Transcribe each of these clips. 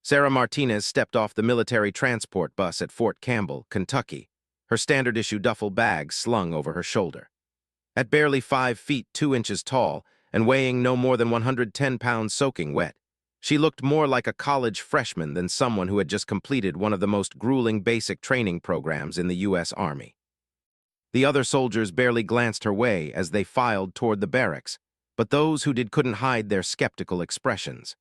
Sarah Martinez stepped off the military transport bus at Fort Campbell, Kentucky, her standard-issue duffel bag slung over her shoulder. At barely 5 feet 2 inches tall and weighing no more than 110 pounds soaking wet, she looked more like a college freshman than someone who had just completed one of the most grueling basic training programs in the U.S. Army. The other soldiers barely glanced her way as they filed toward the barracks, but those who did couldn't hide their skeptical expressions.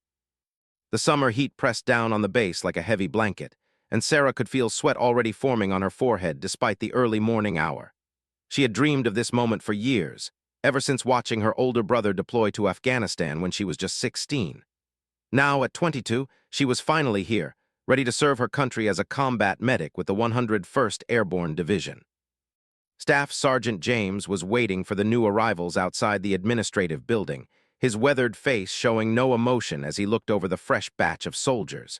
The summer heat pressed down on the base like a heavy blanket, and Sarah could feel sweat already forming on her forehead despite the early morning hour. She had dreamed of this moment for years, ever since watching her older brother deploy to Afghanistan when she was just 16. Now, at 22, she was finally here, ready to serve her country as a combat medic with the 101st Airborne Division. Staff Sergeant James was waiting for the new arrivals outside the administrative building, his weathered face showing no emotion as he looked over the fresh batch of soldiers.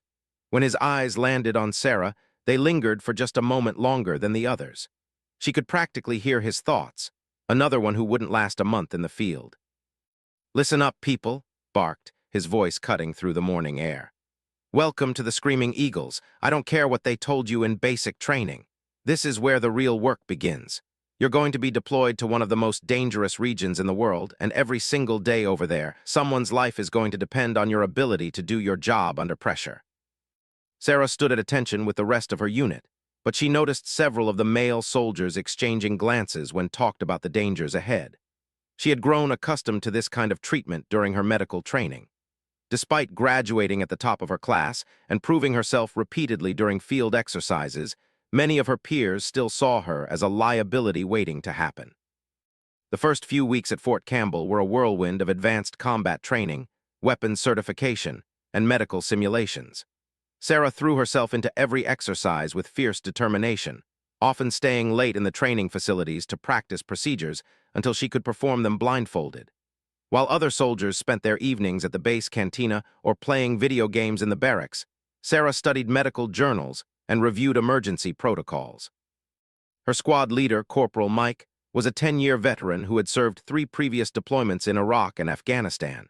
When his eyes landed on Sarah, they lingered for just a moment longer than the others. She could practically hear his thoughts, another one who wouldn't last a month in the field. "Listen up, people," barked, his voice cutting through the morning air. "Welcome to the Screaming Eagles. I don't care what they told you in basic training. This is where the real work begins. You're going to be deployed to one of the most dangerous regions in the world, and every single day over there, someone's life is going to depend on your ability to do your job under pressure." Sarah stood at attention with the rest of her unit, but she noticed several of the male soldiers exchanging glances when talked about the dangers ahead. She had grown accustomed to this kind of treatment during her medical training. Despite graduating at the top of her class and proving herself repeatedly during field exercises, many of her peers still saw her as a liability waiting to happen. The first few weeks at Fort Campbell were a whirlwind of advanced combat training, weapons certification, and medical simulations. Sarah threw herself into every exercise with fierce determination, often staying late in the training facilities to practice procedures until she could perform them blindfolded. While other soldiers spent their evenings at the base cantina or playing video games in the barracks, Sarah studied medical journals and reviewed emergency protocols. Her squad leader, Corporal Mike, was a 10-year veteran who had served 3 previous deployments in Iraq and Afghanistan.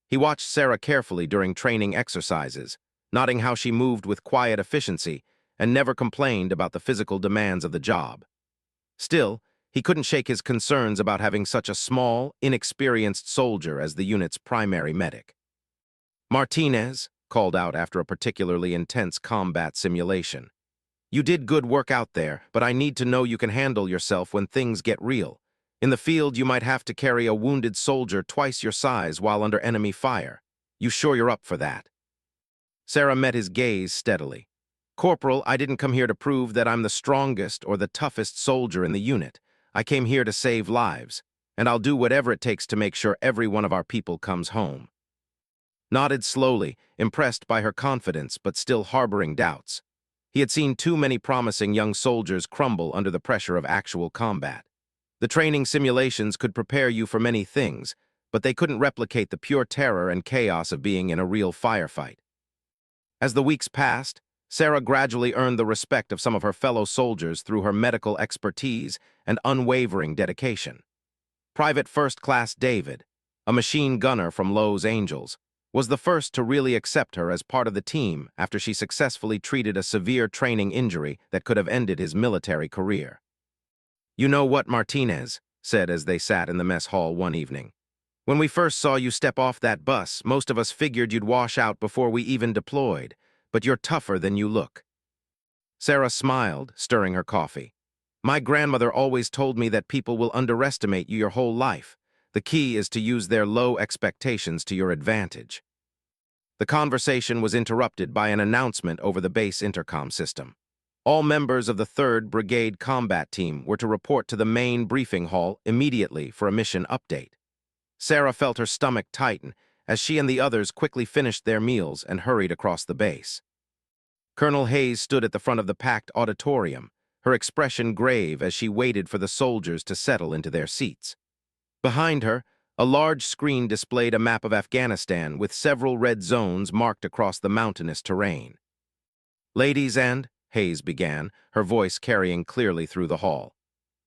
He watched Sarah carefully during training exercises, noting how she moved with quiet efficiency and never complained about the physical demands of the job. Still, he couldn't shake his concerns about having such a small, inexperienced soldier as the unit's primary medic. "Martinez," called out after a particularly intense combat simulation, "you did good work out there, but I need to know you can handle yourself when things get real. In the field, you might have to carry a wounded soldier twice your size while under enemy fire. You sure you're up for that?" Sarah met his gaze steadily. "Corporal, I didn't come here to prove that I'm the strongest or the toughest soldier in the unit. I came here to save lives, and I'll do whatever it takes to make sure every one of our people comes home." Nodded slowly, impressed by her confidence but still harboring doubts. He had seen too many promising young soldiers crumble under the pressure of actual combat. The training simulations could prepare you for many things, but they couldn't replicate the pure terror and chaos of being in a real firefight. As the weeks passed, Sarah gradually earned the respect of some of her fellow soldiers through her medical expertise and unwavering dedication. Private First Class David, a machine gunner from Lowe's Angels, was the first to really accept her as part of the team after she successfully treated a severe training injury that could have ended his military career. "You know what, Martinez," said as they sat in the mess hall one evening. "When we first saw you step off that bus, most of us figured you'd wash out before we even deployed, but you're tougher than you look." Sarah smiled, stirring her coffee. "My grandmother always told me that people will underestimate you your whole life. The key is to use their low expectations to your advantage." The conversation was interrupted by an announcement over the base intercom system. All members of the 3rd Brigade Combat Team were to report to the main briefing hall immediately for a mission update. Sarah felt her stomach tighten as she and the others quickly finished their meals and hurried across the base. Colonel Hayes stood at the front of the packed auditorium, her expression grave as she waited for the soldiers to settle into their seats. Behind her, a large screen displayed a map of Afghanistan with several red zones marked across the mountainous terrain. "Ladies and," Hayes began, her voice carrying clearly through the hall,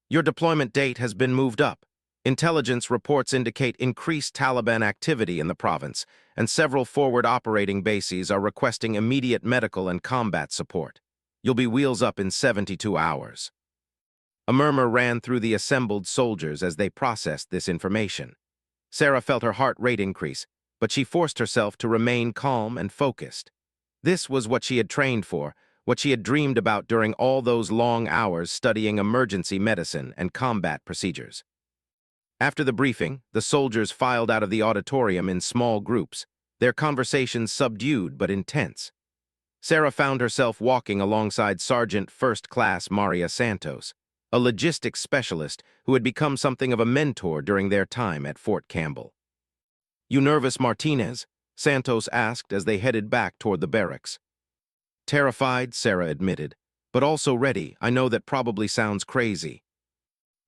"your deployment date has been moved up. Intelligence reports indicate increased Taliban activity in the province, and several forward operating bases are requesting immediate medical and combat support. You'll be wheels up in 72 hours. A murmur ran through the assembled soldiers as they processed this information. Sarah felt her heart rate increase, but she forced herself to remain calm and focused. This was what she had trained for, what she had dreamed about during all those long hours studying emergency medicine and combat procedures. After the briefing, the soldiers filed out of the auditorium in small groups, their conversations subdued but intense. Sarah found herself walking alongside Sergeant First Class Maria Santos, a logistics specialist who had become something of a mentor during their time at Fort Campbell. "You nervous, Martinez?" Santos asked as they headed back toward the barracks. "Terrified," Sarah admitted, "but also ready. I know that probably sounds crazy."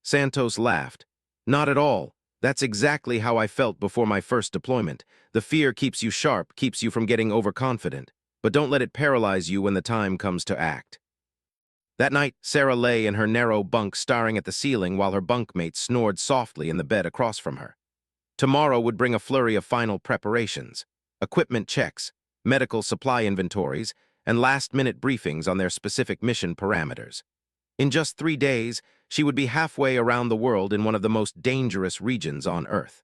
Santos laughed. "Not at all. That's exactly how I felt before my first deployment. The fear keeps you sharp, keeps you from getting overconfident, but don't let it paralyze you when the time comes to act." That night, Sarah lay in her narrow bunk staring at the ceiling while her bunkmate snored softly in the bed across from her. Tomorrow would bring a flurry of final preparations, equipment checks, medical supply inventories, and last-minute briefings on their specific mission parameters. In just 3 days, she would be halfway around the world in one of the most dangerous regions on Earth.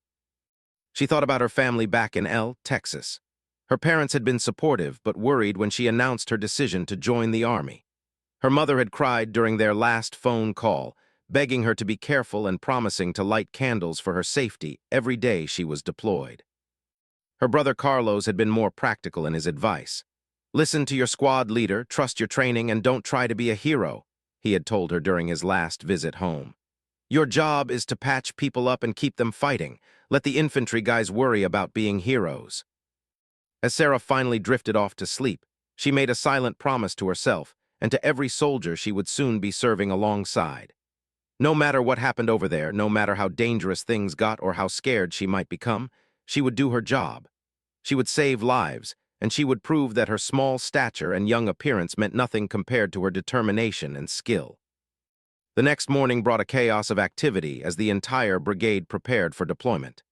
She thought about her family back in Texas. Her parents had been supportive but worried when she announced her decision to join the Army. Her mother had cried during their last phone call, begging her to be careful and promising to light candles for her safety every day she was deployed. Her brother Carlos had been more practical in his advice. "Listen to your squad leader, trust your training, and don't try to be a hero," he had told her during his last visit home. "Your job is to patch people up and keep them fighting. Let the infantry guys worry about being heroes." As Sarah finally drifted off to sleep, she made a silent promise to herself and to every soldier she would soon be serving alongside. No matter what happened over there, no matter how dangerous things got or how scared she might become, she would do her job. She would save lives, and she would prove that her small stature and young appearance meant nothing compared to her determination and skill. The next morning brought a chaos of activity as the entire brigade prepared for deployment.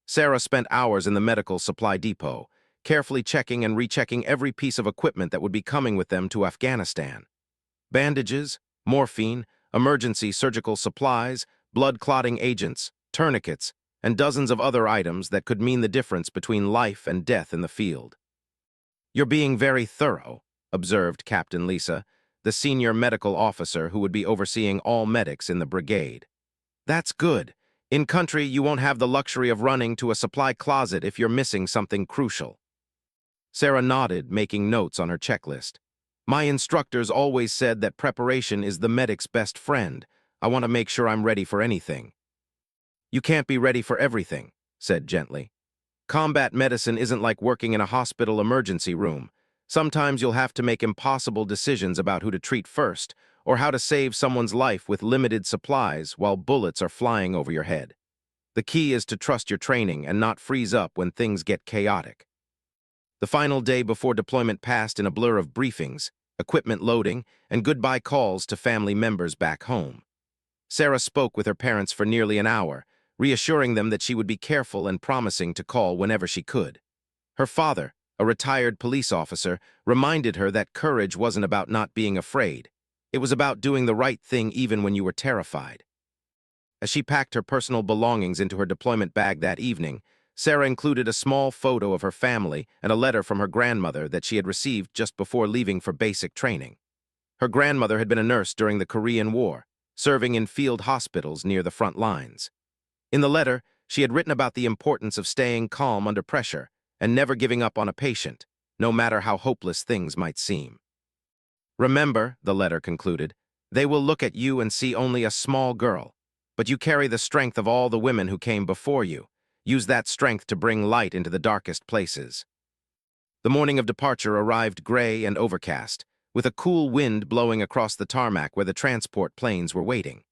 Sarah spent hours in the medical supply depot, carefully checking and rechecking every piece of equipment that would be coming with them to Afghanistan. Bandages, morphine, emergency surgical supplies, blood-clotting agents, tourniquets, and dozens of other items that could mean the difference between life and death in the field. "You're being very thorough," observed Captain Lisa, the senior medical officer who would be overseeing all medics in the brigade. "That's good. In country, you won't have the luxury of running to a supply closet if you're missing something crucial." Sarah nodded, making notes on her checklist. "My instructors always said that preparation is the medic's best friend. I want to make sure I'm ready for anything." "You can't be ready for everything," said gently. "Combat medicine isn't like working in a hospital emergency room. Sometimes you'll have to make impossible decisions about who to treat first, or how to save someone's life with limited supplies while bullets are flying over your head. The key is to trust your training and not freeze up when things get chaotic." The final day before deployment passed in a blur of briefings, equipment loading, and goodbye calls to family members back home. Sarah spoke with her parents for nearly an hour, reassuring them that she would be careful and promising to call whenever she could. Her father, a retired police officer, reminded her that courage wasn't about not being afraid. It was about doing the right thing even when you were terrified. As she packed her personal belongings into her deployment bag that evening, Sarah included a small photo of her family and a letter from her grandmother that she had received just before leaving for basic training. Her grandmother had been a nurse during the Korean War, serving in field hospitals near the front lines. In the letter, she had written about the importance of staying calm under pressure and never giving up on a patient, no matter how hopeless things might seem. "Remember," the letter concluded, "they will look at you and see only a small girl, but you carry the strength of all the women who came before you. Use that strength to bring light into the darkest places." The morning of departure arrived gray and overcast, with a cool wind blowing across the tarmac where the transport planes were waiting.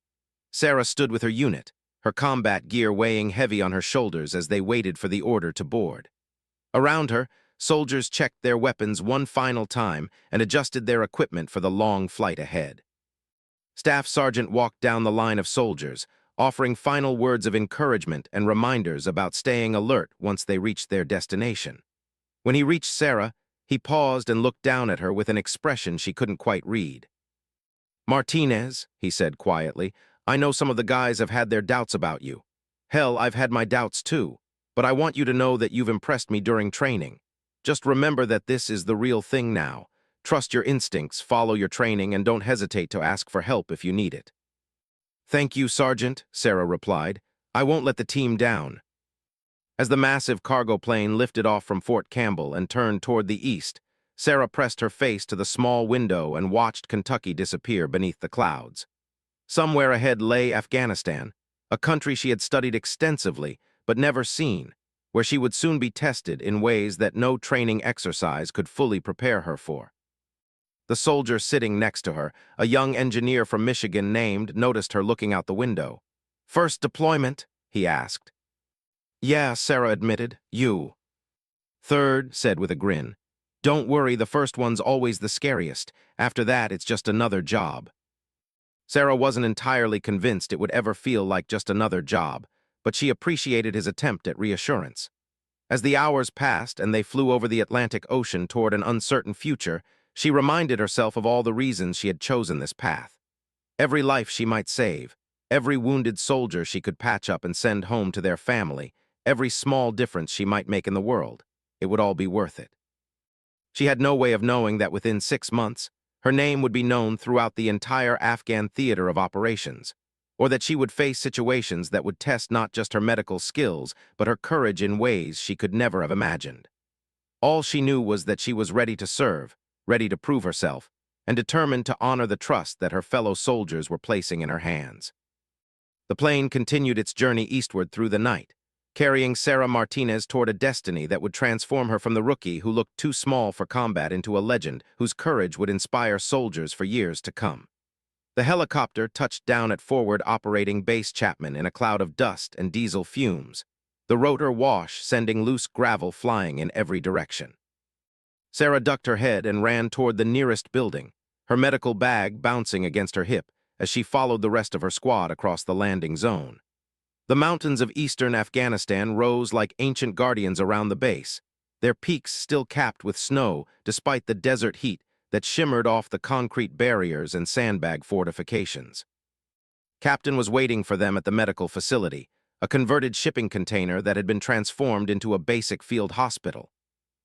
Sarah stood with her unit, her combat gear weighing heavy on her shoulders as they waited for the order to board. Around her, soldiers checked their weapons one final time and adjusted their equipment for the long flight ahead. Staff Sergeant walked down the line of soldiers, offering final words of encouragement and reminders about staying alert once they reached their destination. When he reached Sarah, he paused and looked down at her with an expression she couldn't quite read. "Martinez," he said quietly, "I know some of the guys have had their doubts about you. Hell, I've had my doubts too. But I want you to know that you've impressed me during training. Just remember that this is the real thing now. Trust your instincts, follow your training, and don't hesitate to ask for help if you need it." "Thank you, Sergeant," Sarah replied. "I won't let the team down." As the massive cargo plane lifted off from Fort Campbell and turned toward the east, Sarah pressed her face to the small window and watched Kentucky disappear beneath the clouds. Somewhere ahead lay Afghanistan, a country she had studied extensively but never seen, where she would soon be tested in ways that no training exercise could fully prepare her for. The soldier sitting next to her, a young engineer from Michigan named, noticed her looking out the window. "First deployment?" he asked. "Yeah," Sarah admitted. "You?" "Third," said with a grin. "Don't worry, the first one's always the scariest. After that, it's just another job." Sarah wasn't entirely convinced it would ever feel like just another job, but she appreciated his attempt at reassurance. As the hours passed and they flew over the Atlantic Ocean toward an uncertain future, she reminded herself of all the reasons she had chosen this path. Every life she might save, every wounded soldier she could patch up and send home to their family, every small difference she might make in the world, it would all be worth it. She had no way of knowing that within 6 months, her name would be known throughout the entire Afghan theater of operations, or that she would face situations that would test not just her medical skills, but her courage in ways she could never have imagined. All she knew was that she was ready to serve, ready to prove herself, and determined to honor the trust that her fellow soldiers were placing in her hands. The plane continued its journey eastward through the night, carrying Sarah Martinez toward a destiny that would transform her from the rookie who looked too small for combat into a legend whose courage would inspire soldiers for years to come. The helicopter touched down at Forward Operating Base Chapman in a cloud of dust and diesel fumes, the rotor wash sending loose gravel flying in every direction. Sarah ducked her head and ran toward the nearest building, her medical bag bouncing against her hip as she followed the rest of her squad across the landing zone. The mountains of eastern Afghanistan rose like ancient guardians around the base, their peaks still capped with snow despite the desert heat that shimmered off the concrete barriers and sandbag fortifications. Captain was waiting for them at the medical facility, a converted shipping container that had been transformed into a basic field hospital.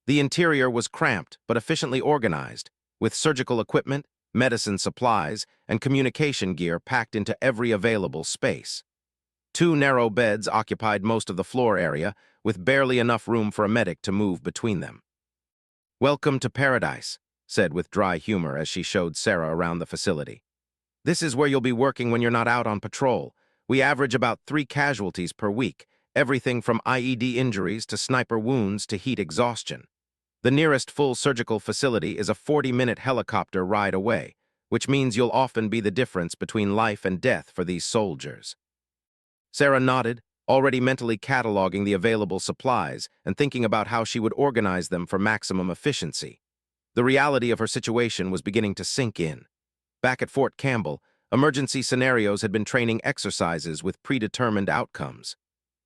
The interior was cramped but efficiently organized, with surgical equipment, medicine supplies, and communication gear packed into every available space. 2 narrow beds occupied most of the floor area, with barely enough room for a medic to move between them. "Welcome to paradise," said with dry humor as she showed Sarah around the facility. "This is where you'll be working when you're not out on patrol. We average about 3 casualties per week, everything from IED injuries to sniper wounds to heat exhaustion. The nearest full surgical facility is a 40-minute helicopter ride away, which means you'll often be the difference between life and death for these soldiers." Sarah nodded, already mentally cataloging the available supplies and thinking about how she would organize them for maximum efficiency. The reality of her situation was beginning to sink in. Back at Fort Campbell, emergency scenarios had been training exercises with predetermined outcomes.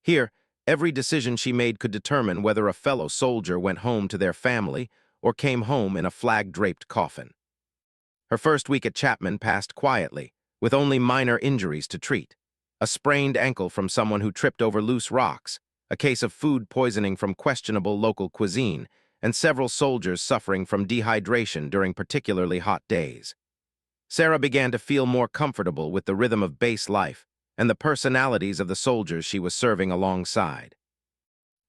Here, every decision she made could determine whether a fellow soldier went home to their family or came home in a flag-draped coffin. Her first week at Chapman passed quietly, with only minor injuries to treat. A sprained ankle from someone who tripped over loose rocks, a case of food poisoning from questionable local cuisine, and several soldiers suffering from dehydration during particularly hot days. Sarah began to feel more comfortable with the rhythm of base life and the personalities of the soldiers she was serving alongside.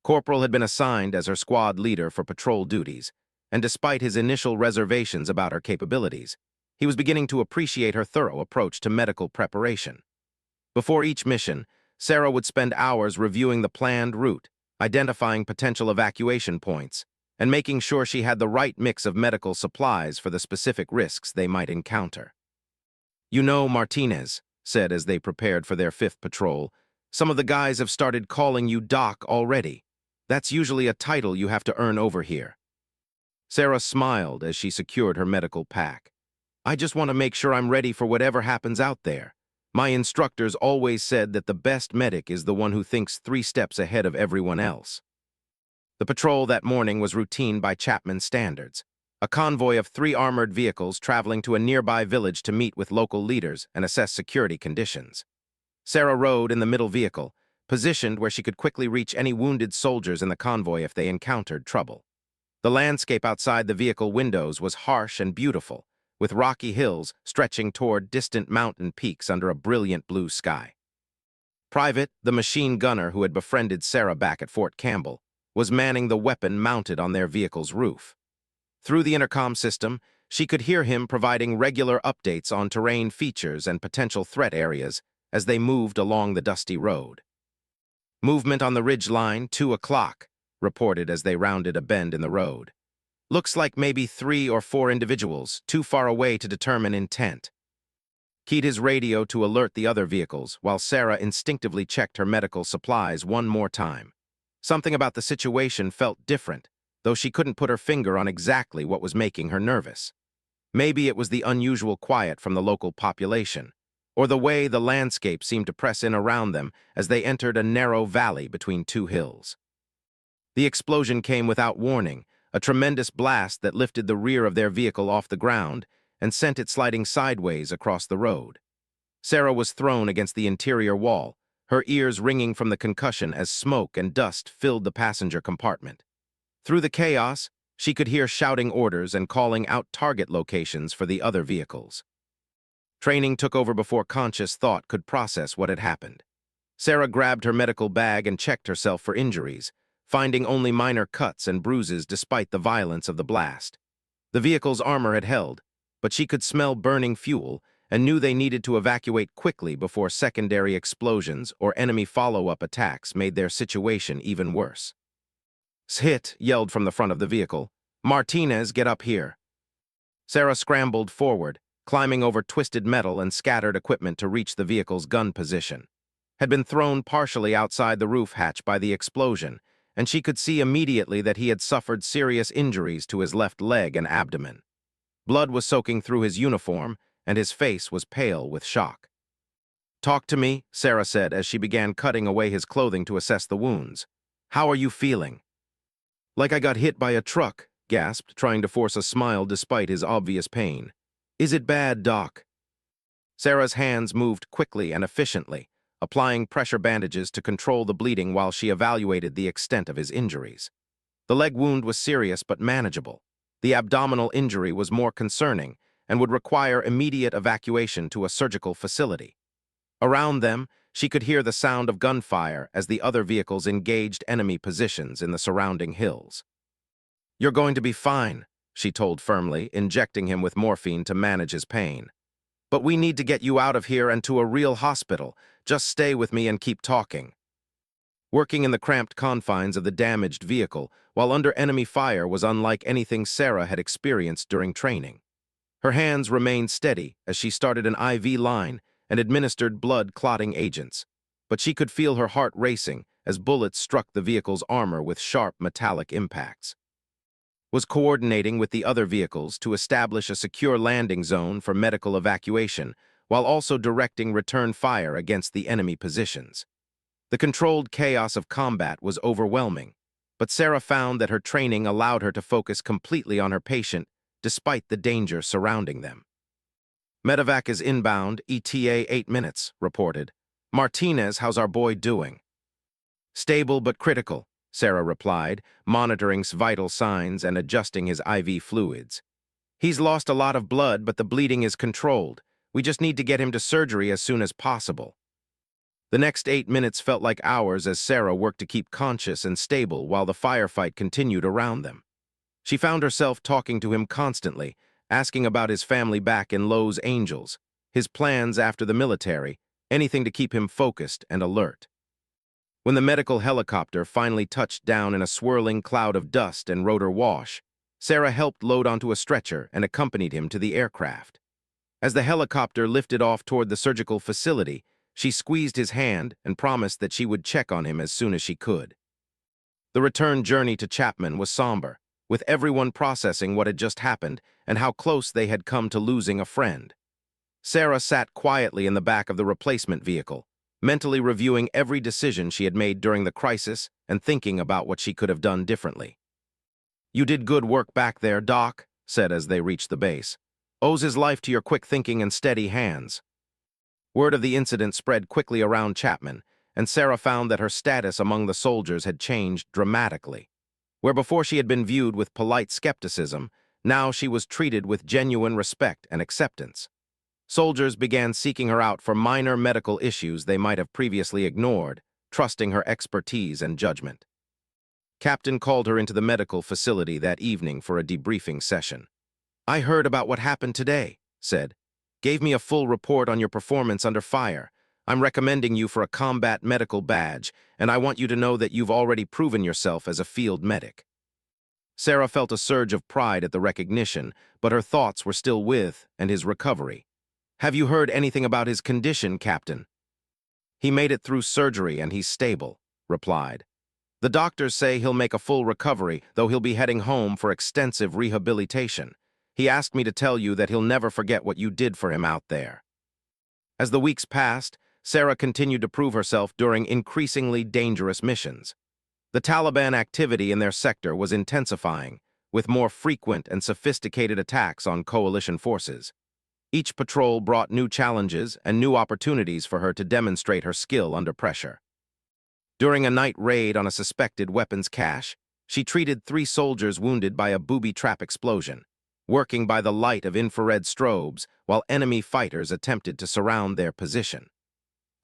Corporal had been assigned as her squad leader for patrol duties, and despite his initial reservations about her capabilities, he was beginning to appreciate her thorough approach to medical preparation. Before each mission, Sarah would spend hours reviewing the planned route, identifying potential evacuation points, and making sure she had the right mix of medical supplies for the specific risks they might encounter. "You know, Martinez," said as they prepared for their 5th patrol, "some of the guys have started calling you Doc already. That's usually a title you have to earn over here." Sarah smiled as she secured her medical pack. "I just want to make sure I'm ready for whatever happens out there. My instructors always said that the best medic is the one who thinks 3 steps ahead of everyone else. The patrol that morning was routine by Chapman standards. A convoy of 3 armored vehicles traveling to a nearby village to meet with local leaders and assess security conditions. Sarah rode in the middle vehicle, positioned where she could quickly reach any wounded soldiers in the convoy if they encountered trouble. The landscape outside the vehicle windows was harsh and beautiful, with rocky hills stretching toward distant mountain peaks under a brilliant blue sky. Private, the machine gunner who had befriended Sarah back at Fort Campbell, was manning the weapon mounted on their vehicle's roof. Through the intercom system, she could hear him providing regular updates on terrain features and potential threat areas as they moved along the dusty road. "Movement on the ridge line, 2 o'clock, reported as they rounded a bend in the road. "Looks like maybe 3 or 4 individuals, too far away to determine intent." Keyed his radio to alert the other vehicles, while Sarah instinctively checked her medical supplies one more time. Something about the situation felt different, though she couldn't put her finger on exactly what was making her nervous. Maybe it was the unusual quiet from the local population, or the way the landscape seemed to press in around them as they entered a narrow valley between 2 hills. The explosion came without warning, a tremendous blast that lifted the rear of their vehicle off the ground and sent it sliding sideways across the road. Sarah was thrown against the interior wall, her ears ringing from the concussion as smoke and dust filled the passenger compartment. Through the chaos, she could hear shouting orders and calling out target locations for the other vehicles. Training took over before conscious thought could process what had happened. Sarah grabbed her medical bag and checked herself for injuries, finding only minor cuts and bruises despite the violence of the blast. The vehicle's armor had held, but she could smell burning fuel and knew they needed to evacuate quickly before secondary explosions or enemy follow-up attacks made their situation even worse. "Hit," yelled from the front of the vehicle. "Martinez, get up here." Sarah scrambled forward, climbing over twisted metal and scattered equipment to reach the vehicle's gun position. Had been thrown partially outside the roof hatch by the explosion, and she could see immediately that he had suffered serious injuries to his left leg and abdomen. Blood was soaking through his uniform, and his face was pale with shock. "Talk to me," Sarah said as she began cutting away his clothing to assess the wounds. "How are you feeling?" "Like I got hit by a truck," gasped, trying to force a smile despite his obvious pain. "Is it bad, Doc?" Sarah's hands moved quickly and efficiently, applying pressure bandages to control the bleeding while she evaluated the extent of his injuries. The leg wound was serious but manageable. The abdominal injury was more concerning and would require immediate evacuation to a surgical facility. Around them, she could hear the sound of gunfire as the other vehicles engaged enemy positions in the surrounding hills. "You're going to be fine," she told firmly, injecting him with morphine to manage his pain. "But we need to get you out of here and to a real hospital. Just stay with me and keep talking." Working in the cramped confines of the damaged vehicle while under enemy fire was unlike anything Sarah had experienced during training. Her hands remained steady as she started an IV line and administered blood-clotting agents, but she could feel her heart racing as bullets struck the vehicle's armor with sharp metallic impacts. Was coordinating with the other vehicles to establish a secure landing zone for medical evacuation while also directing return fire against the enemy positions. The controlled chaos of combat was overwhelming, but Sarah found that her training allowed her to focus completely on her patient despite the danger surrounding them. "Medevac is inbound, ETA 8 minutes, reported. Martinez, how's our boy doing?" "Stable but critical," Sarah replied, monitoring vital signs and adjusting his IV fluids. "He's lost a lot of blood, but the bleeding is controlled. We just need to get him to surgery as soon as possible." The next 8 minutes felt like hours as Sarah worked to keep conscious and stable while the firefight continued around them. She found herself talking to him constantly, asking about his family back in Los Angeles, his plans after the military, anything to keep him focused and alert. When the medical helicopter finally touched down in a swirling cloud of dust and rotor wash, Sarah helped load onto a stretcher and accompanied him to the aircraft. As the helicopter lifted off toward the surgical facility, she squeezed his hand and promised that she would check on him as soon as she could. The return journey to Chapman was somber, with everyone processing what had just happened and how close they had come to losing a friend. Sarah sat quietly in the back of the replacement vehicle, mentally reviewing every decision she had made during the crisis and thinking about what she could have done differently. "You did good work back there, Doc," said as they reached the base. "Owes his life to your quick thinking and steady hands." Word of the incident spread quickly around Chapman, and Sarah found that her status among the soldiers had changed dramatically. Where before she had been viewed with polite skepticism, now she was treated with genuine respect and acceptance. Soldiers began seeking her out for minor medical issues they might have previously ignored, trusting her expertise and judgment. Captain called her into the medical facility that evening for a debriefing session. "I heard about what happened today," said. "Gave me a full report on your performance under fire. I'm recommending you for a combat medical badge, and I want you to know that you've already proven yourself as a field medic." Sarah felt a surge of pride at the recognition, but her thoughts were still with and his recovery. "Have you heard anything about his condition, Captain?" "He made it through surgery and he's stable," replied. "The doctors say he'll make a full recovery, though he'll be heading home for extensive rehabilitation. He asked me to tell you that he'll never forget what you did for him out there." As the weeks passed, Sarah continued to prove herself during increasingly dangerous missions. The Taliban activity in their sector was intensifying, with more frequent and sophisticated attacks on coalition forces. Each patrol brought new challenges and new opportunities for her to demonstrate her skill under pressure. During a night raid on a suspected weapons cache, she treated 3 soldiers wounded by a booby trap explosion, working by the light of infrared strobes while enemy fighters attempted to surround their position.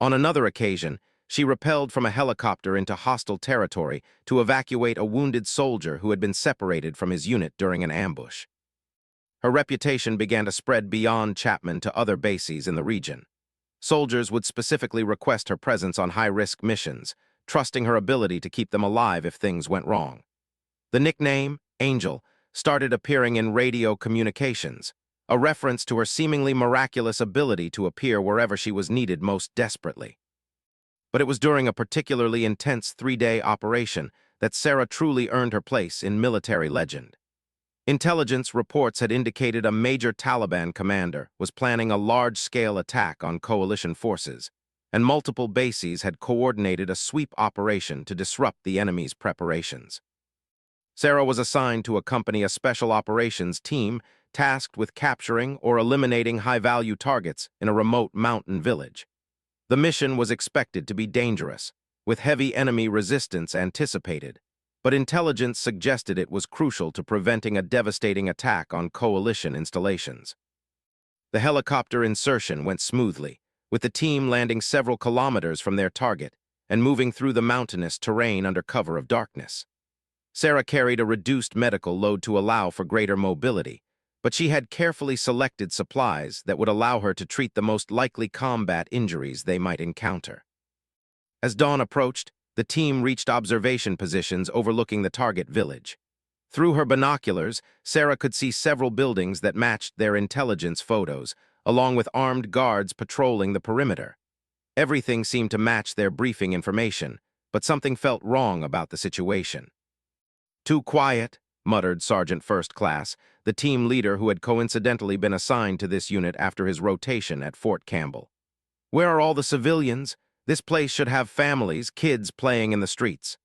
On another occasion, she rappelled from a helicopter into hostile territory to evacuate a wounded soldier who had been separated from his unit during an ambush. Her reputation began to spread beyond Chapman to other bases in the region. Soldiers would specifically request her presence on high-risk missions, trusting her ability to keep them alive if things went wrong. The nickname, Angel, started appearing in radio communications, a reference to her seemingly miraculous ability to appear wherever she was needed most desperately. But it was during a particularly intense 3-day operation that Sarah truly earned her place in military legend. Intelligence reports had indicated a major Taliban commander was planning a large-scale attack on coalition forces, and multiple bases had coordinated a sweep operation to disrupt the enemy's preparations. Sarah was assigned to accompany a special operations team tasked with capturing or eliminating high-value targets in a remote mountain village. The mission was expected to be dangerous, with heavy enemy resistance anticipated, but intelligence suggested it was crucial to preventing a devastating attack on coalition installations. The helicopter insertion went smoothly, with the team landing several kilometers from their target and moving through the mountainous terrain under cover of darkness. Sarah carried a reduced medical load to allow for greater mobility, but she had carefully selected supplies that would allow her to treat the most likely combat injuries they might encounter. As dawn approached, the team reached observation positions overlooking the target village. Through her binoculars, Sarah could see several buildings that matched their intelligence photos, along with armed guards patrolling the perimeter. Everything seemed to match their briefing information, but something felt wrong about the situation. "Too quiet," muttered Sergeant First Class, the team leader who had coincidentally been assigned to this unit after his rotation at Fort Campbell. "Where are all the civilians? This place should have families, kids playing in the streets."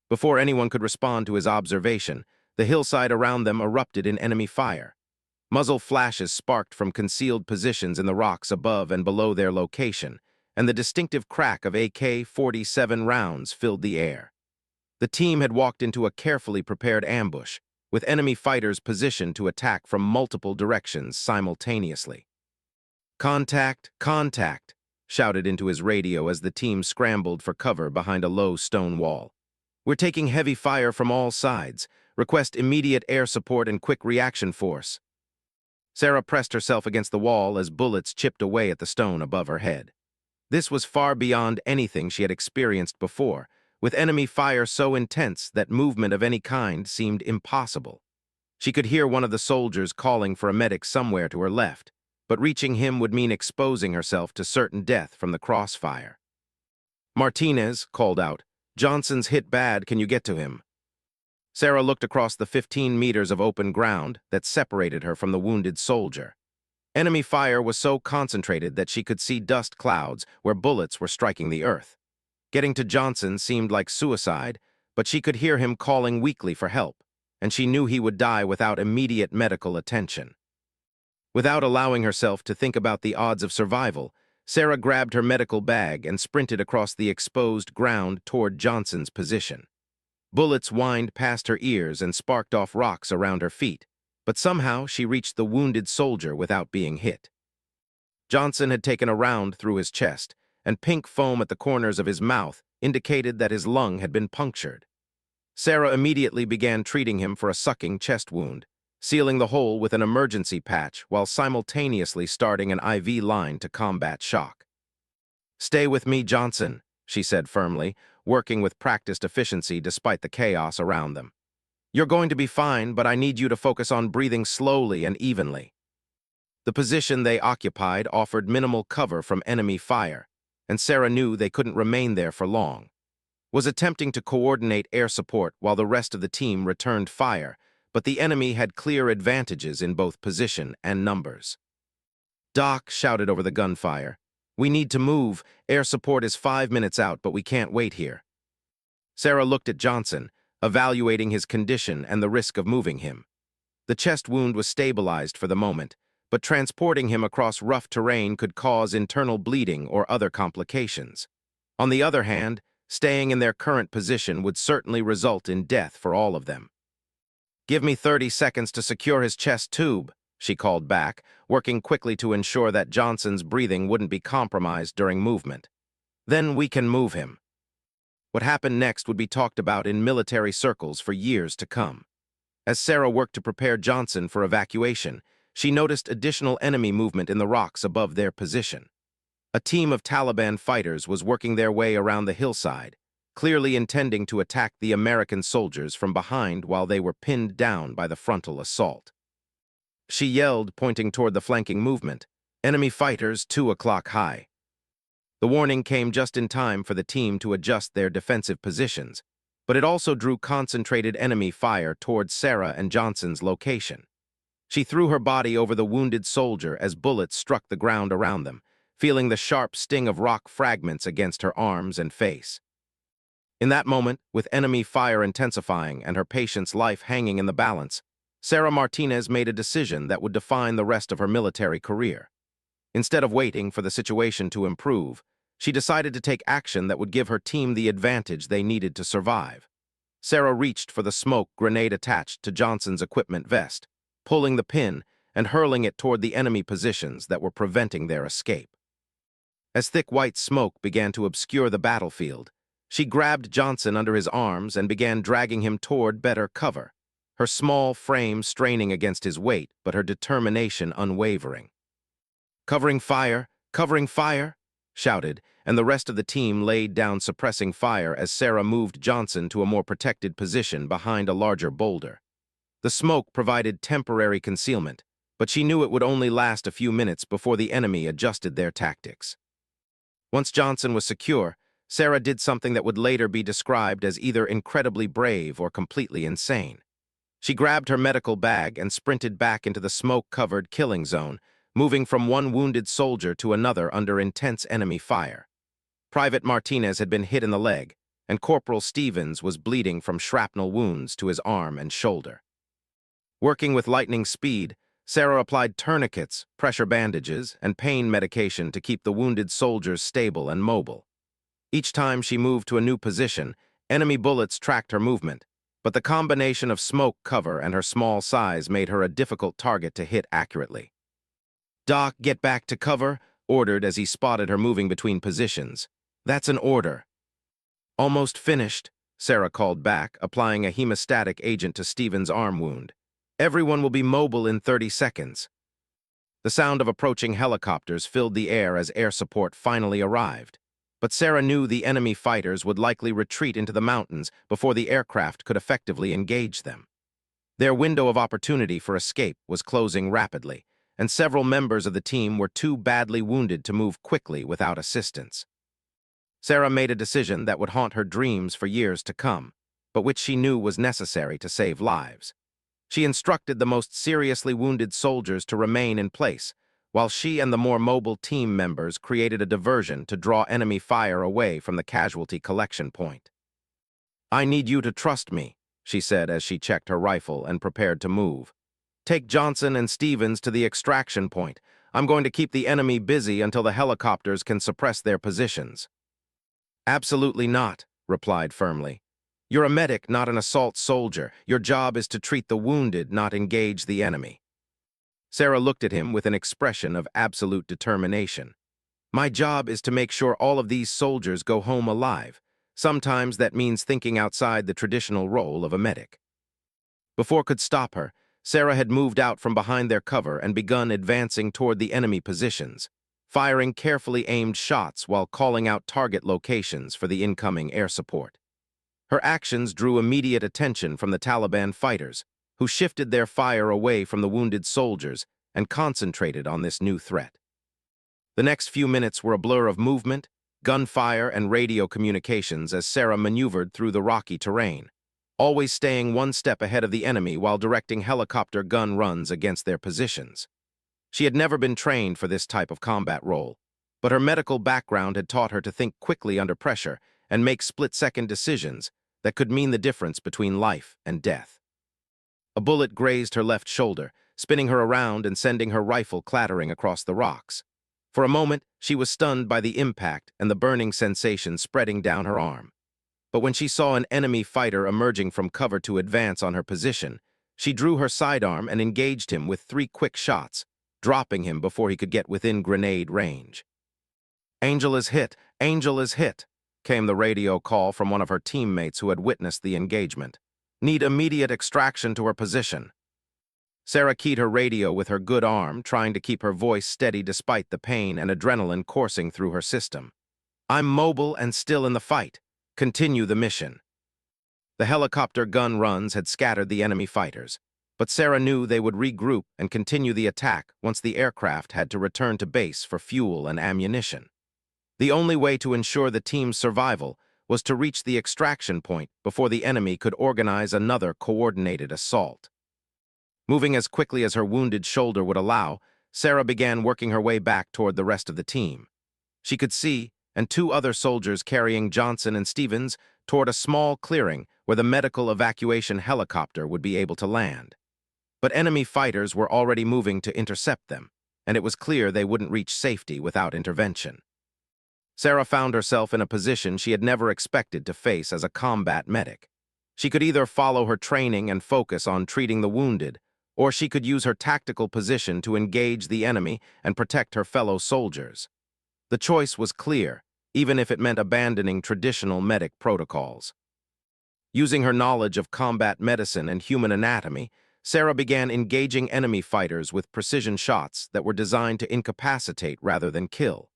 Before anyone could respond to his observation, the hillside around them erupted in enemy fire. Muzzle flashes sparked from concealed positions in the rocks above and below their location, and the distinctive crack of AK-47 rounds filled the air. The team had walked into a carefully prepared ambush, with enemy fighters positioned to attack from multiple directions simultaneously. "Contact! Contact!" shouted into his radio as the team scrambled for cover behind a low stone wall. "We're taking heavy fire from all sides. Request immediate air support and quick reaction force." Sarah pressed herself against the wall as bullets chipped away at the stone above her head. This was far beyond anything she had experienced before, with enemy fire so intense that movement of any kind seemed impossible. She could hear one of the soldiers calling for a medic somewhere to her left, but reaching him would mean exposing herself to certain death from the crossfire. "Martinez," called out, "Johnson's hit bad, can you get to him?" Sarah looked across the 15 meters of open ground that separated her from the wounded soldier. Enemy fire was so concentrated that she could see dust clouds where bullets were striking the earth. Getting to Johnson seemed like suicide, but she could hear him calling weakly for help, and she knew he would die without immediate medical attention. Without allowing herself to think about the odds of survival, Sarah grabbed her medical bag and sprinted across the exposed ground toward Johnson's position. Bullets whined past her ears and sparked off rocks around her feet, but somehow she reached the wounded soldier without being hit. Johnson had taken a round through his chest, and pink foam at the corners of his mouth indicated that his lung had been punctured. Sarah immediately began treating him for a sucking chest wound, sealing the hole with an emergency patch while simultaneously starting an IV line to combat shock. "Stay with me, Johnson," she said firmly, working with practiced efficiency despite the chaos around them. "You're going to be fine, but I need you to focus on breathing slowly and evenly." The position they occupied offered minimal cover from enemy fire, and Sarah knew they couldn't remain there for long. Was attempting to coordinate air support while the rest of the team returned fire, but the enemy had clear advantages in both position and numbers. "Doc," shouted over the gunfire, "we need to move. Air support is 5 minutes out, but we can't wait here." Sarah looked at Johnson, evaluating his condition and the risk of moving him. The chest wound was stabilized for the moment, but transporting him across rough terrain could cause internal bleeding or other complications. On the other hand, staying in their current position would certainly result in death for all of them. "Give me 30 seconds to secure his chest tube," she called back, working quickly to ensure that Johnson's breathing wouldn't be compromised during movement. "Then we can move him." What happened next would be talked about in military circles for years to come. As Sarah worked to prepare Johnson for evacuation, she noticed additional enemy movement in the rocks above their position. A team of Taliban fighters was working their way around the hillside, clearly intending to attack the American soldiers from behind while they were pinned down by the frontal assault. She yelled, pointing toward the flanking movement, "Enemy fighters 2 o'clock high." The warning came just in time for the team to adjust their defensive positions, but it also drew concentrated enemy fire towards Sarah and Johnson's location. She threw her body over the wounded soldier as bullets struck the ground around them, feeling the sharp sting of rock fragments against her arms and face. In that moment, with enemy fire intensifying and her patient's life hanging in the balance, Sarah Martinez made a decision that would define the rest of her military career. Instead of waiting for the situation to improve, she decided to take action that would give her team the advantage they needed to survive. Sarah reached for the smoke grenade attached to Johnson's equipment vest, pulling the pin and hurling it toward the enemy positions that were preventing their escape. As thick white smoke began to obscure the battlefield, she grabbed Johnson under his arms and began dragging him toward better cover, her small frame straining against his weight, but her determination unwavering. "Covering fire! Covering fire!" shouted, and the rest of the team laid down suppressing fire as Sarah moved Johnson to a more protected position behind a larger boulder. The smoke provided temporary concealment, but she knew it would only last a few minutes before the enemy adjusted their tactics. Once Johnson was secure, Sarah did something that would later be described as either incredibly brave or completely insane. She grabbed her medical bag and sprinted back into the smoke-covered killing zone, moving from one wounded soldier to another under intense enemy fire. Private Martinez had been hit in the leg, and Corporal Stevens was bleeding from shrapnel wounds to his arm and shoulder. Working with lightning speed, Sarah applied tourniquets, pressure bandages, and pain medication to keep the wounded soldiers stable and mobile. Each time she moved to a new position, enemy bullets tracked her movement, but the combination of smoke cover and her small size made her a difficult target to hit accurately. "Doc, get back to cover," ordered as he spotted her moving between positions. "That's an order." "Almost finished," Sarah called back, applying a hemostatic agent to Stephen's arm wound. "Everyone will be mobile in 30 seconds. The sound of approaching helicopters filled the air as air support finally arrived, but Sarah knew the enemy fighters would likely retreat into the mountains before the aircraft could effectively engage them. Their window of opportunity for escape was closing rapidly, and several members of the team were too badly wounded to move quickly without assistance. Sarah made a decision that would haunt her dreams for years to come, but which she knew was necessary to save lives. She instructed the most seriously wounded soldiers to remain in place, while she and the more mobile team members created a diversion to draw enemy fire away from the casualty collection point. "I need you to trust me," she said as she checked her rifle and prepared to move. "Take Johnson and Stevens to the extraction point. I'm going to keep the enemy busy until the helicopters can suppress their positions." "Absolutely not," replied firmly. "You're a medic, not an assault soldier. Your job is to treat the wounded, not engage the enemy." Sarah looked at him with an expression of absolute determination. "My job is to make sure all of these soldiers go home alive. Sometimes that means thinking outside the traditional role of a medic." Before could stop her, Sarah had moved out from behind their cover and begun advancing toward the enemy positions, firing carefully aimed shots while calling out target locations for the incoming air support. Her actions drew immediate attention from the Taliban fighters, who shifted their fire away from the wounded soldiers and concentrated on this new threat. The next few minutes were a blur of movement, gunfire, and radio communications as Sarah maneuvered through the rocky terrain, always staying one step ahead of the enemy while directing helicopter gun runs against their positions. She had never been trained for this type of combat role, but her medical background had taught her to think quickly under pressure and make split-second decisions that could mean the difference between life and death. A bullet grazed her left shoulder, spinning her around and sending her rifle clattering across the rocks. For a moment, she was stunned by the impact and the burning sensation spreading down her arm. But when she saw an enemy fighter emerging from cover to advance on her position, she drew her sidearm and engaged him with 3 quick shots, dropping him before he could get within grenade range. "Angel is hit! Angel is hit!" came the radio call from one of her teammates who had witnessed the engagement. "Need immediate extraction to her position." Sarah keyed her radio with her good arm, trying to keep her voice steady despite the pain and adrenaline coursing through her system. "I'm mobile and still in the fight. Continue the mission." The helicopter gun runs had scattered the enemy fighters, but Sarah knew they would regroup and continue the attack once the aircraft had to return to base for fuel and ammunition. The only way to ensure the team's survival was to reach the extraction point before the enemy could organize another coordinated assault. Moving as quickly as her wounded shoulder would allow, Sarah began working her way back toward the rest of the team. She could see, and 2 other soldiers carrying Johnson and Stevens toward a small clearing where the medical evacuation helicopter would be able to land. But enemy fighters were already moving to intercept them, and it was clear they wouldn't reach safety without intervention. Sarah found herself in a position she had never expected to face as a combat medic. She could either follow her training and focus on treating the wounded, or she could use her tactical position to engage the enemy and protect her fellow soldiers. The choice was clear, even if it meant abandoning traditional medic protocols. Using her knowledge of combat medicine and human anatomy, Sarah began engaging enemy fighters with precision shots that were designed to incapacitate rather than kill.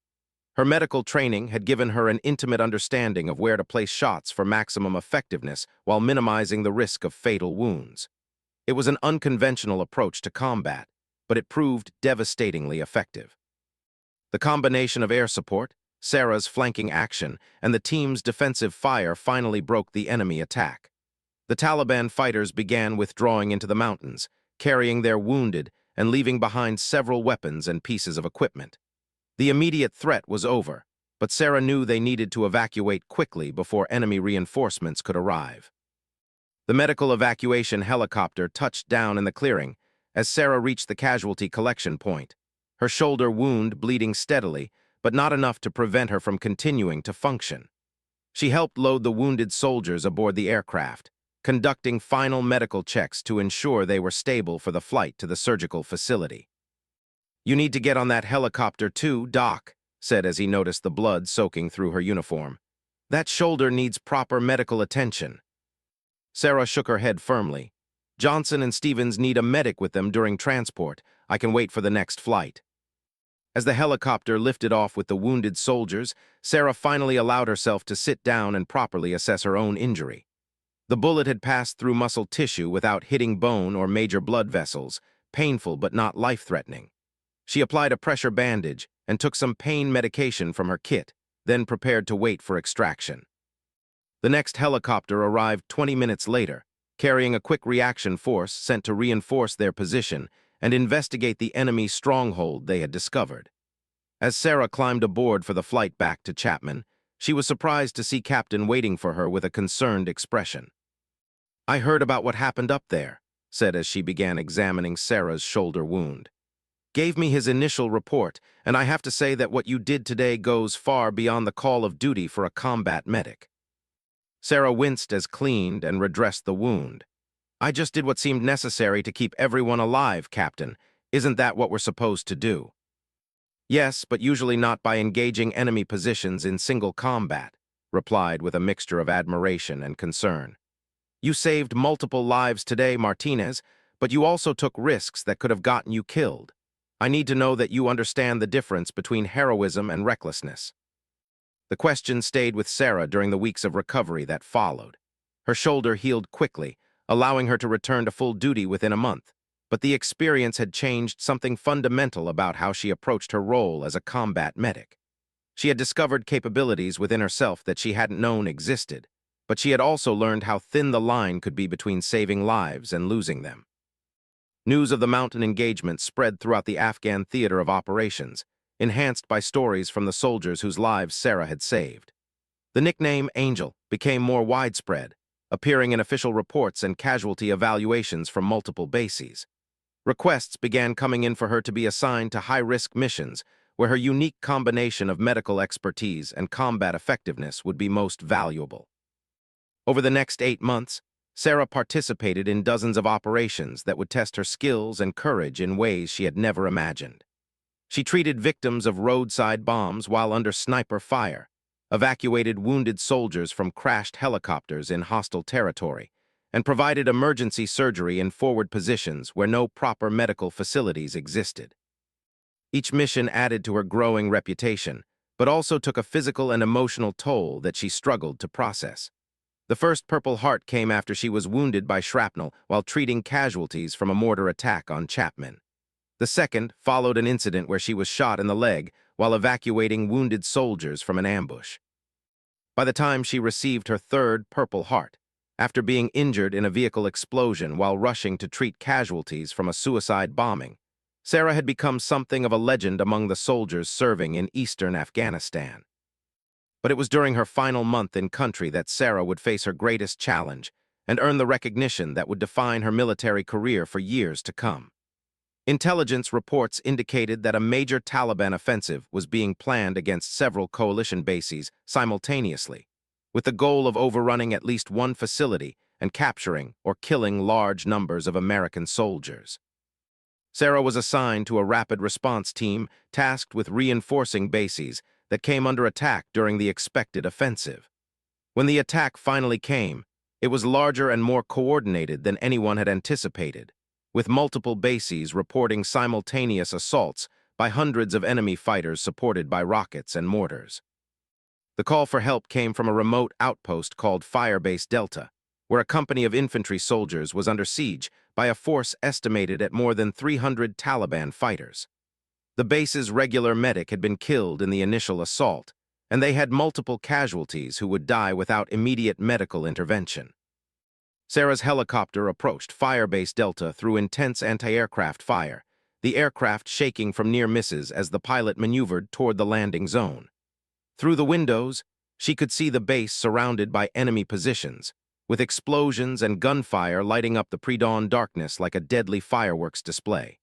Her medical training had given her an intimate understanding of where to place shots for maximum effectiveness while minimizing the risk of fatal wounds. It was an unconventional approach to combat, but it proved devastatingly effective. The combination of air support, Sarah's flanking action, and the team's defensive fire finally broke the enemy attack. The Taliban fighters began withdrawing into the mountains, carrying their wounded and leaving behind several weapons and pieces of equipment. The immediate threat was over, but Sarah knew they needed to evacuate quickly before enemy reinforcements could arrive. The medical evacuation helicopter touched down in the clearing as Sarah reached the casualty collection point, her shoulder wound bleeding steadily, but not enough to prevent her from continuing to function. She helped load the wounded soldiers aboard the aircraft, conducting final medical checks to ensure they were stable for the flight to the surgical facility. "You need to get on that helicopter too, Doc," said as he noticed the blood soaking through her uniform. "That shoulder needs proper medical attention." Sarah shook her head firmly. "Johnson and Stevens need a medic with them during transport. I can wait for the next flight." As the helicopter lifted off with the wounded soldiers, Sarah finally allowed herself to sit down and properly assess her own injury. The bullet had passed through muscle tissue without hitting bone or major blood vessels, painful but not life-threatening. She applied a pressure bandage and took some pain medication from her kit, then prepared to wait for extraction. The next helicopter arrived 20 minutes later, carrying a quick reaction force sent to reinforce their position and investigate the enemy stronghold they had discovered. As Sarah climbed aboard for the flight back to Chapman, she was surprised to see Captain waiting for her with a concerned expression. "I heard about what happened up there," said as she began examining Sarah's shoulder wound. "Gave me his initial report, and I have to say that what you did today goes far beyond the call of duty for a combat medic." Sarah winced as cleaned and redressed the wound. "I just did what seemed necessary to keep everyone alive, Captain. Isn't that what we're supposed to do?" "Yes, but usually not by engaging enemy positions in single combat," replied with a mixture of admiration and concern. "You saved multiple lives today, Martinez, but you also took risks that could have gotten you killed. I need to know that you understand the difference between heroism and recklessness." The question stayed with Sarah during the weeks of recovery that followed. Her shoulder healed quickly, allowing her to return to full duty within a month, but the experience had changed something fundamental about how she approached her role as a combat medic. She had discovered capabilities within herself that she hadn't known existed, but she had also learned how thin the line could be between saving lives and losing them. News of the mountain engagement spread throughout the Afghan theater of operations, enhanced by stories from the soldiers whose lives Sarah had saved. The nickname Angel became more widespread, appearing in official reports and casualty evaluations from multiple bases. Requests began coming in for her to be assigned to high-risk missions, where her unique combination of medical expertise and combat effectiveness would be most valuable. Over the next 8 months, Sarah participated in dozens of operations that would test her skills and courage in ways she had never imagined. She treated victims of roadside bombs while under sniper fire, evacuated wounded soldiers from crashed helicopters in hostile territory, and provided emergency surgery in forward positions where no proper medical facilities existed. Each mission added to her growing reputation, but also took a physical and emotional toll that she struggled to process. The first Purple Heart came after she was wounded by shrapnel while treating casualties from a mortar attack on Chapman. The second followed an incident where she was shot in the leg while evacuating wounded soldiers from an ambush. By the time she received her third Purple Heart, after being injured in a vehicle explosion while rushing to treat casualties from a suicide bombing, Sarah had become something of a legend among the soldiers serving in eastern Afghanistan. But it was during her final month in country that Sarah would face her greatest challenge and earn the recognition that would define her military career for years to come. Intelligence reports indicated that a major Taliban offensive was being planned against several coalition bases simultaneously, with the goal of overrunning at least one facility and capturing or killing large numbers of American soldiers. Sarah was assigned to a rapid response team tasked with reinforcing bases that came under attack during the expected offensive. When the attack finally came, it was larger and more coordinated than anyone had anticipated, with multiple bases reporting simultaneous assaults by hundreds of enemy fighters supported by rockets and mortars. The call for help came from a remote outpost called Firebase Delta, where a company of infantry soldiers was under siege by a force estimated at more than 300 Taliban fighters. The base's regular medic had been killed in the initial assault, and they had multiple casualties who would die without immediate medical intervention. Sarah's helicopter approached Firebase Delta through intense anti-aircraft fire, the aircraft shaking from near misses as the pilot maneuvered toward the landing zone. Through the windows, she could see the base surrounded by enemy positions, with explosions and gunfire lighting up the pre-dawn darkness like a deadly fireworks display.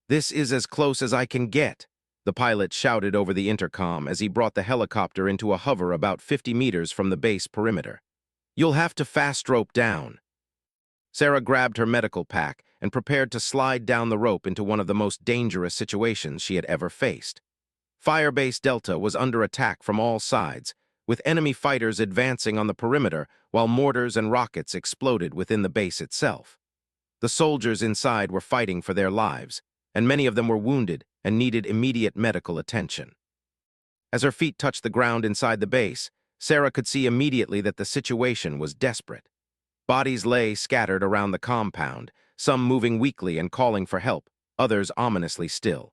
"This is as close as I can get," the pilot shouted over the intercom as he brought the helicopter into a hover about 50 meters from the base perimeter. "You'll have to fast rope down." Sarah grabbed her medical pack and prepared to slide down the rope into one of the most dangerous situations she had ever faced. Firebase Delta was under attack from all sides, with enemy fighters advancing on the perimeter while mortars and rockets exploded within the base itself. The soldiers inside were fighting for their lives, and many of them were wounded and needed immediate medical attention. As her feet touched the ground inside the base, Sarah could see immediately that the situation was desperate. Bodies lay scattered around the compound, some moving weakly and calling for help, others ominously still.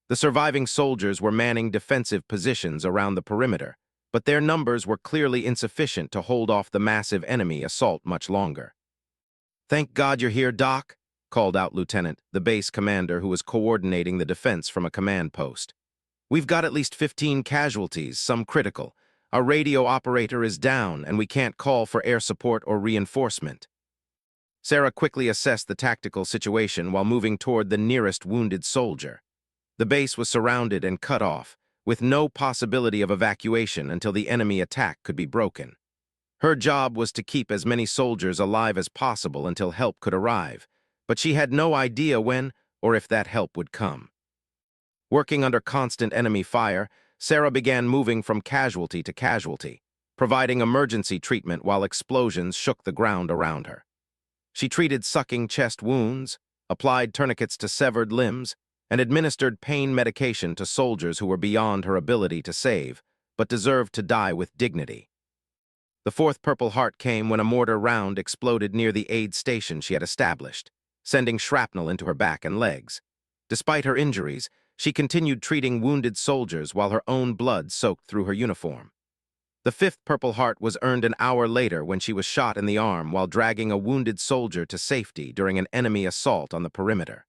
The surviving soldiers were manning defensive positions around the perimeter, but their numbers were clearly insufficient to hold off the massive enemy assault much longer. "Thank God you're here, Doc," called out Lieutenant, the base commander who was coordinating the defense from a command post. "We've got at least 15 casualties, some critical. Our radio operator is down, and we can't call for air support or reinforcement." Sarah quickly assessed the tactical situation while moving toward the nearest wounded soldier. The base was surrounded and cut off, with no possibility of evacuation until the enemy attack could be broken. Her job was to keep as many soldiers alive as possible until help could arrive, but she had no idea when or if that help would come. Working under constant enemy fire, Sarah began moving from casualty to casualty, providing emergency treatment while explosions shook the ground around her. She treated sucking chest wounds, applied tourniquets to severed limbs, and administered pain medication to soldiers who were beyond her ability to save, but deserved to die with dignity. The fourth Purple Heart came when a mortar round exploded near the aid station she had established, sending shrapnel into her back and legs. Despite her injuries, she continued treating wounded soldiers while her own blood soaked through her uniform. The fifth Purple Heart was earned an hour later when she was shot in the arm while dragging a wounded soldier to safety during an enemy assault on the perimeter.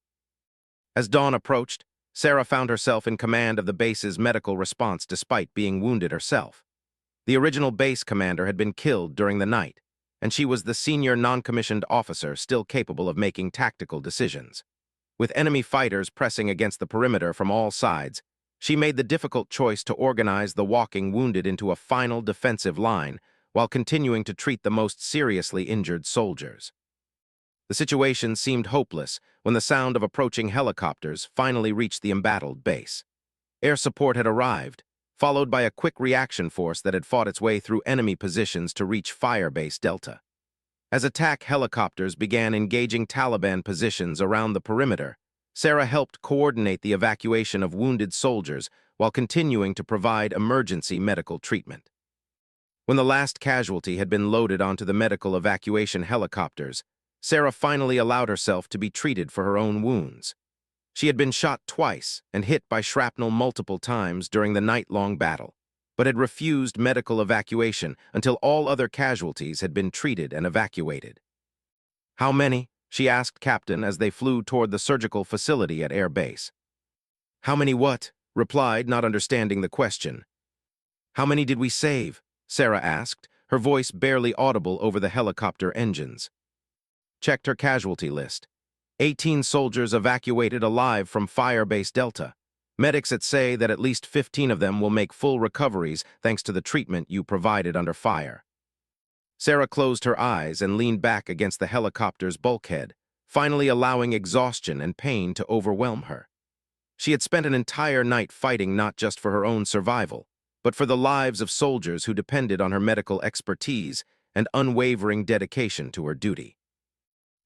As dawn approached, Sarah found herself in command of the base's medical response despite being wounded herself. The original base commander had been killed during the night, and she was the senior non-commissioned officer still capable of making tactical decisions. With enemy fighters pressing against the perimeter from all sides, she made the difficult choice to organize the walking wounded into a final defensive line while continuing to treat the most seriously injured soldiers. The situation seemed hopeless when the sound of approaching helicopters finally reached the embattled base. Air support had arrived, followed by a quick reaction force that had fought its way through enemy positions to reach Firebase Delta. As attack helicopters began engaging Taliban positions around the perimeter, Sarah helped coordinate the evacuation of wounded soldiers while continuing to provide emergency medical treatment. When the last casualty had been loaded onto the medical evacuation helicopters, Sarah finally allowed herself to be treated for her own wounds. She had been shot twice and hit by shrapnel multiple times during the night-long battle, but had refused medical evacuation until all other casualties had been treated and evacuated. "How many?" she asked Captain as they flew toward the surgical facility at Air Base. "How many what?" replied, not understanding the question. "How many did we save?" Sarah asked, her voice barely audible over the helicopter engines. Checked her casualty list. 18 soldiers evacuated alive from Firebase Delta. Medics say that at least 15 of them will make full recoveries thanks to the treatment you provided under fire. Sarah closed her eyes and leaned back against the helicopter's bulkhead, finally allowing exhaustion and pain to overwhelm her. She had spent an entire night fighting not just for her own survival, but for the lives of soldiers who depended on her medical expertise and unwavering dedication to her duty.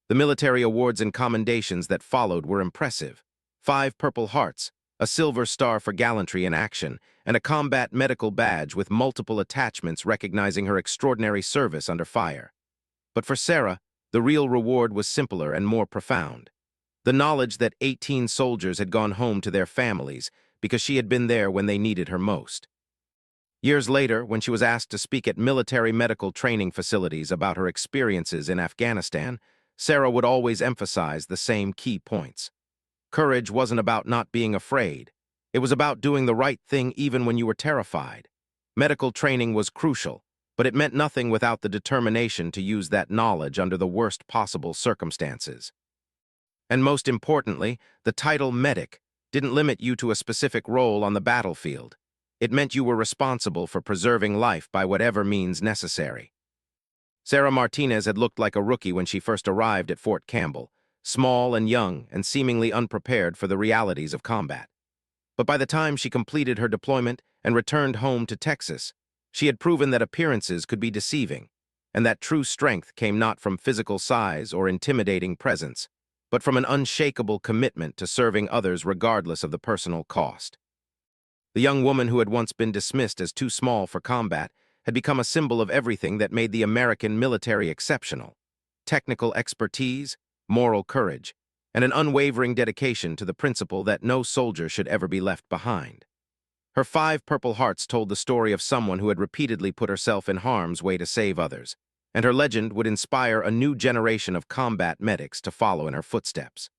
The military awards and commendations that followed were impressive. 5 Purple Hearts, a Silver Star for gallantry in action, and a combat medical badge with multiple attachments recognizing her extraordinary service under fire. But for Sarah, the real reward was simpler and more profound. The knowledge that 18 soldiers had gone home to their families because she had been there when they needed her most. Years later, when she was asked to speak at military medical training facilities about her experiences in Afghanistan, Sarah would always emphasize the same key points. Courage wasn't about not being afraid. It was about doing the right thing even when you were terrified. Medical training was crucial, but it meant nothing without the determination to use that knowledge under the worst possible circumstances. And most importantly, the title medic didn't limit you to a specific role on the battlefield. It meant you were responsible for preserving life by whatever means necessary. Sarah Martinez had looked like a rookie when she first arrived at Fort Campbell, small and young and seemingly unprepared for the realities of combat. But by the time she completed her deployment and returned home to Texas, she had proven that appearances could be deceiving, and that true strength came not from physical size or intimidating presence, but from an unshakable commitment to serving others regardless of the personal cost. The young woman who had once been dismissed as too small for combat had become a symbol of everything that made the American military exceptional: technical expertise, moral courage, and an unwavering dedication to the principle that no soldier should ever be left behind. Her 5 Purple Hearts told the story of someone who had repeatedly put herself in harm's way to save others, and her legend would inspire a new generation of combat medics to follow in her footsteps.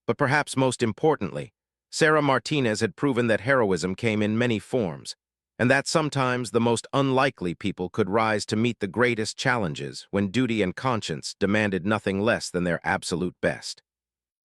But perhaps most importantly, Sarah Martinez had proven that heroism came in many forms, and that sometimes the most unlikely people could rise to meet the greatest challenges when duty and conscience demanded nothing less than their absolute best.